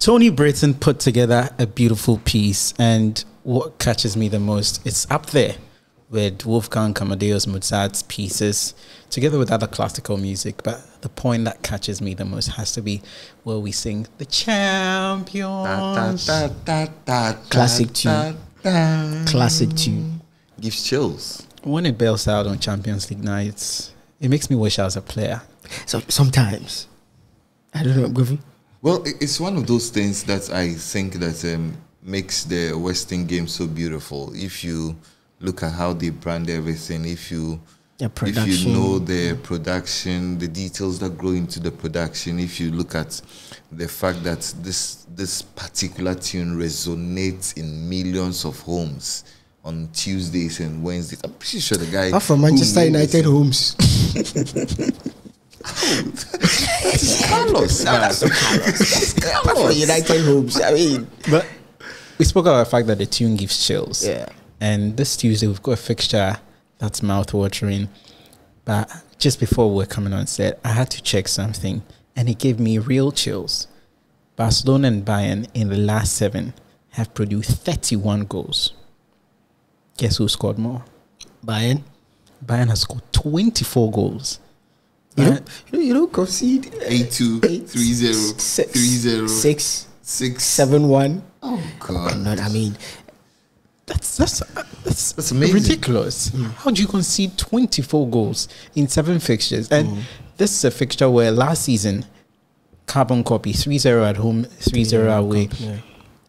Tony Britton put together a beautiful piece, and what catches me the most, it's up there with Wolfgang Amadeus Mozart's pieces, together with other classical music. But the point that catches me the most has to be where we sing the champions. Classic tune. Classic tune. Gives chills. When it bells out on Champions League nights, it makes me wish I was a player. So sometimes, I don't know, Goofy. Well, it's one of those things that I think that makes the Western game so beautiful. If you look at how they brand everything, if you know the production, the details that go into the production, if you look at the fact that this particular tune resonates in millions of homes on Tuesdays and Wednesdays, I'm pretty sure the guy from Manchester United homes. Carlos. That's Carlos. United homes. I mean, but we spoke about the fact that the tune gives chills. Yeah. And this Tuesday we've got a fixture that's mouth-watering. But just before we were coming on set, I had to check something, and it gave me real chills. Barcelona and Bayern in the last 7 have produced 31 goals. Guess who scored more? Bayern. Bayern has scored 24 goals. You don't concede 8-2, 3-0, 3-0, 6-7-1. Oh God! I mean, that's amazing. Ridiculous. How do you concede 24 goals in 7 fixtures? And this is a fixture where last season, carbon copy 3-0 at home, 3-0 away.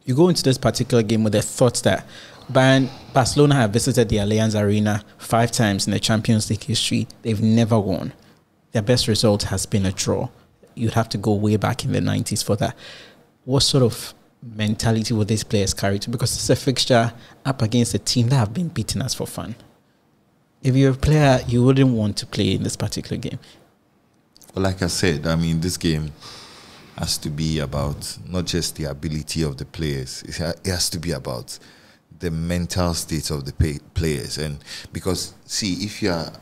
You go into this particular game with the thoughts that Barcelona have visited the Allianz Arena 5 times in the Champions League history. They've never won. Their best result has been a draw. You'd have to go way back in the 90s for that. What sort of mentality will these players carry to? Because it's a fixture up against a team that have been beating us for fun. If you're a player, you wouldn't want to play in this particular game. Well, like I said, I mean, this game has to be about not just the ability of the players. It has to be about the mental state of the players. And because, see,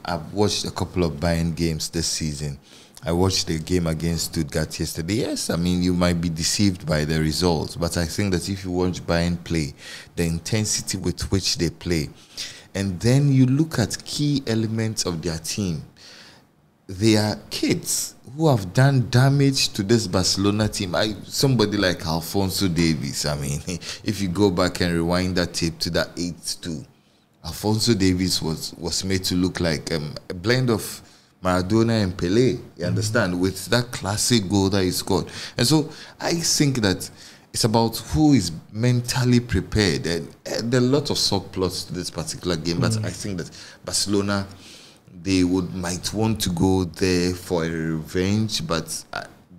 I've watched a couple of Bayern games this season. I watched the game against Stuttgart yesterday. Yes, I mean, you might be deceived by the results, but I think that if you watch Bayern play, the intensity with which they play, and then you look at key elements of their team, they are kids who have done damage to this Barcelona team. Somebody like Alphonso Davies, I mean, if you go back and rewind that tape to that 8-2, Alphonso Davies was made to look like a blend of Maradona and Pelé, you understand, with that classic goal that he scored. And so I think that it's about who is mentally prepared. And there are a lot of subplots to this particular game, but I think that Barcelona, they might want to go there for a revenge, but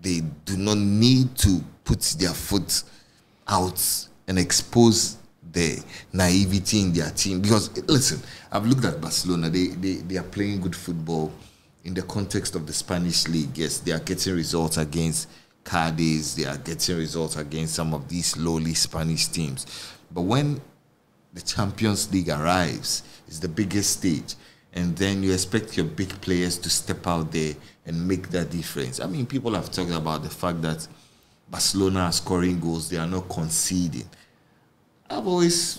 they do not need to put their foot out and expose the naivety in their team. Because, listen, I've looked at Barcelona. They are playing good football in the context of the Spanish league. Yes, they are getting results against Cadiz. They are getting results against some of these lowly Spanish teams. But when the Champions League arrives, it's the biggest stage. And then you expect your big players to step out there and make that difference. I mean, people have talked about the fact that Barcelona are scoring goals. They are not conceding. I've always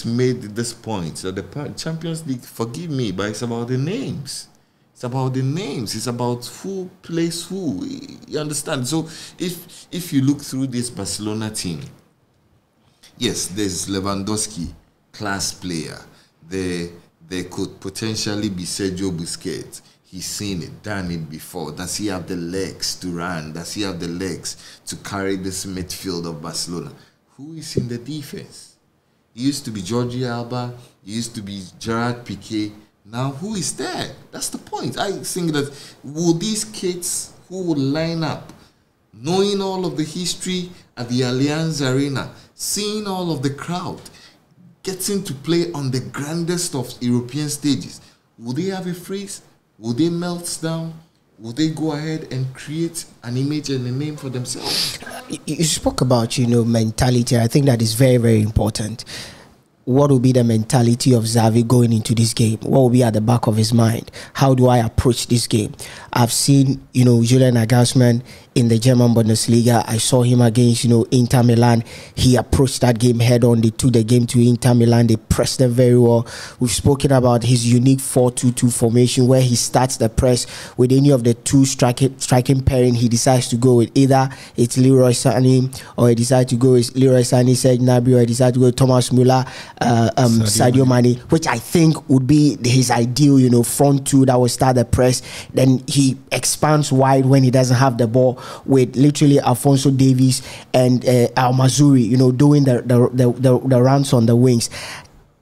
made this point that the Champions League, forgive me, but it's about the names. It's about the names. It's about who plays who. You understand? So if you look through this Barcelona team, yes, there's Lewandowski, class player. There could potentially be Sergio Busquets. He's seen it, done it before. Does he have the legs to run? Does he have the legs to carry this midfield of Barcelona? Who is in the defense? It used to be Jordi Alba. It used to be Gerard Piqué. Now, who is there? That's the point. I think that will these kids who will line up, knowing all of the history at the Allianz Arena, seeing all of the crowd, getting to play on the grandest of European stages, will they have a freeze? Will they melt down? Will they go ahead and create an image and a name for themselves? You spoke about, mentality. I think that is very, very important. what will be the mentality of Xavi going into this game? What will be at the back of his mind? How do I approach this game? I've seen, Julian Nagelsmann in the German Bundesliga. I saw him against, Inter Milan. He approached that game head on. They took the game to Inter Milan. They pressed them very well. We've spoken about his unique 4-2-2 formation where he starts the press with any of the two striking pairing. He decides to go with either it's Leroy Sané, or he decides to go with Leroy Sané, Serge Gnabry, or he decides to go with Thomas Müller, Sadio Mane, which I think would be his ideal, front two that will start the press. Then he expands wide when he doesn't have the ball with literally Alphonso Davies and Al Mazuri, doing the runs on the wings.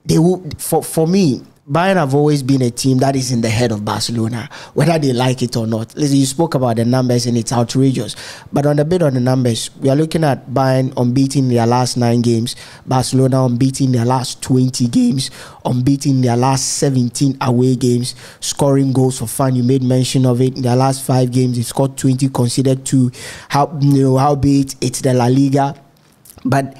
They will, for me, Bayern have always been a team that is in the head of Barcelona, whether they like it or not. Listen, you spoke about the numbers and it's outrageous. But on the numbers, we are looking at Bayern unbeaten in their last 9 games, Barcelona unbeaten in their last 20 games, unbeaten in their last 17 away games, scoring goals for fun. You made mention of it. In their last 5 games, they scored 20, conceded 2. Howbeit it's the La Liga. But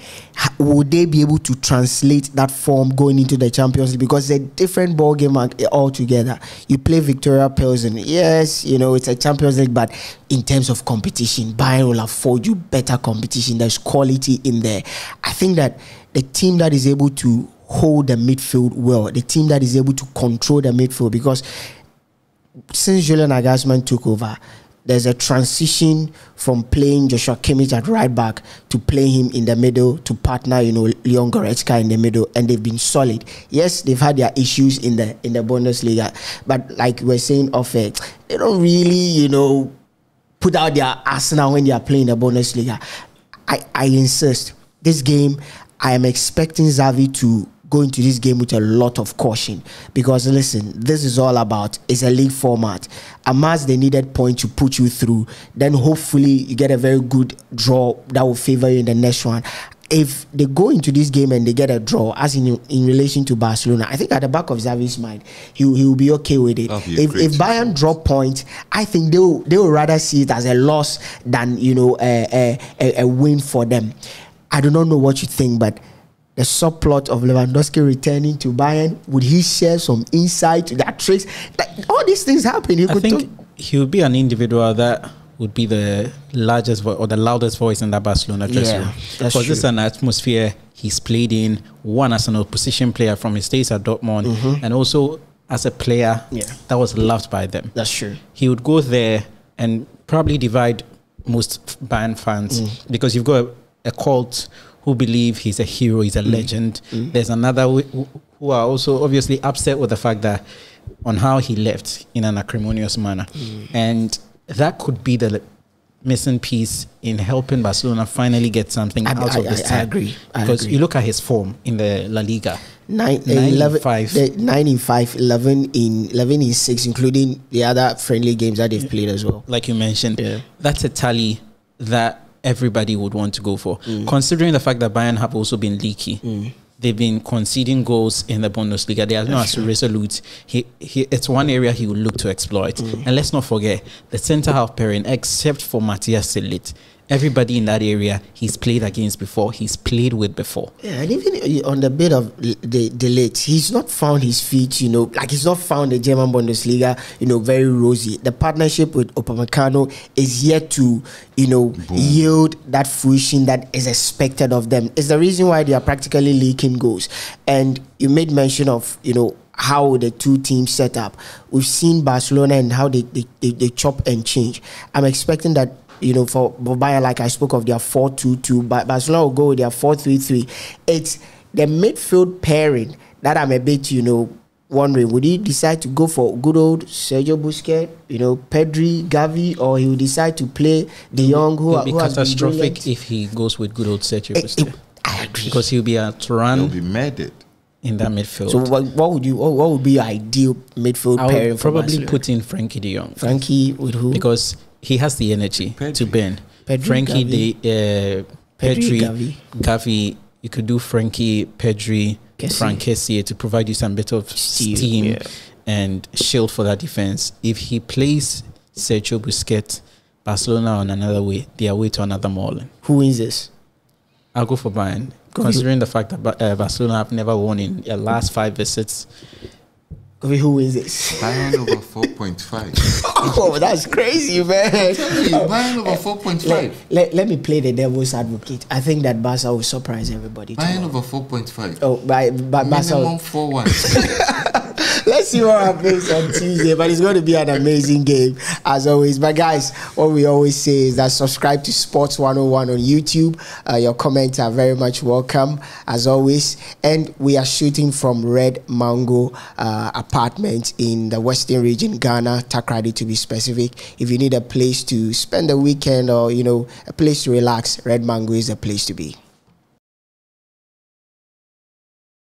would they be able to translate that form going into the Champions League? Because it's a different ball game altogether. You play Victoria Pilsen. Yes, it's a Champions League, but in terms of competition, Bayern will afford you better competition. There's quality in there. I think that the team that is able to hold the midfield well, the team that is able to control the midfield, because since Julian Nagelsmann took over, there's a transition from playing Joshua Kimmich at right back to playing him in the middle to partner, Leon Goretzka in the middle, and they've been solid. Yes, they've had their issues in the Bundesliga, but like we're saying off air, they don't really, put out their arsenal when they are playing the Bundesliga. I insist, this game, I am expecting Xavi to go into this game with a lot of caution, because listen, this is all about, it's a league format. Amass the needed point to put you through, then hopefully you get a very good draw that will favor you in the next one. If they go into this game and they get a draw, as in relation to Barcelona, I think at the back of Xavi's mind, he will be okay with it. If Bayern drop points, I think they will rather see it as a loss than a win for them. I do not know what you think, but the subplot of Lewandowski returning to Bayern, would he share some insight to that tricks? Like, all these things happen. I think he would be an individual that would be the largest or the loudest voice in that Barcelona dressing room. Because this is an atmosphere he's played in, one as an opposition player from his days at Dortmund, and also as a player that was loved by them. That's true. He would go there and probably divide most Bayern fans, because you've got a cult who believe he's a hero, he's a legend. There's another who are also obviously upset with the fact that on how he left in an acrimonious manner. And that could be the missing piece in helping Barcelona finally get something out of this time. I agree. Because you look at his form in the La Liga. 9 in 5, 11 in 6, including the other friendly games that they've played as well. Like you mentioned, that's a tally that everybody would want to go for, considering the fact that Bayern have also been leaky. They've been conceding goals in the Bundesliga. They are not as resolute. It's one area he will look to exploit. And let's not forget the centre half pairing, except for Matthias Delit. Everybody in that area he's played against before, he's played with before. Yeah, and even on the bit of the late, he's not found his feet, like he's not found the German Bundesliga, very rosy. The partnership with Upamecano is yet to, yield that fruition that is expected of them. It's the reason why they are practically leaking goals. And you made mention of, how the two teams set up. We've seen Barcelona and how they chop and change. I'm expecting that, for Bayern, like I spoke of their 4-2-2, but Barcelona will go with their 4-3-3. It's the midfield pairing that I'm a bit, wondering. Would he decide to go for good old Sergio Busquets, Pedri, Gavi, or he will decide to play De Jong, who will be catastrophic if he goes with good old Sergio Busquets. I agree, because he'll be a Turan. He'll be murdered in that midfield. So what would be your ideal midfield pairing? I would probably put in Frankie De Jong. Frankie with who? Because he has the energy to burn. Frankie, Pedri, Gavi. You could do Frankie, Pedri, Frank Kessie to provide you some bit of steam and shield for that defense. If he plays Sergio Busquets, Barcelona on another way, they are way to another mauling. Who wins this? I'll go for Bayern. considering the fact that Barcelona have never won in their last 5 visits. Who is this? Bayern over 4.5. Oh, that's crazy, man. Bayern over 4.5. Let me play the devil's advocate. I think that Barca will surprise everybody. Bayern over 4.5. Oh, Barca. Minimum 4-1. Let's see what happens on Tuesday, but it's going to be an amazing game as always. But guys, what we always say is that subscribe to Sports 101 on YouTube. Your comments are very much welcome as always. And we are shooting from Red Mango apartment in the Western region, Ghana, Takrady to be specific. If you need a place to spend the weekend or, a place to relax, Red Mango is the place to be.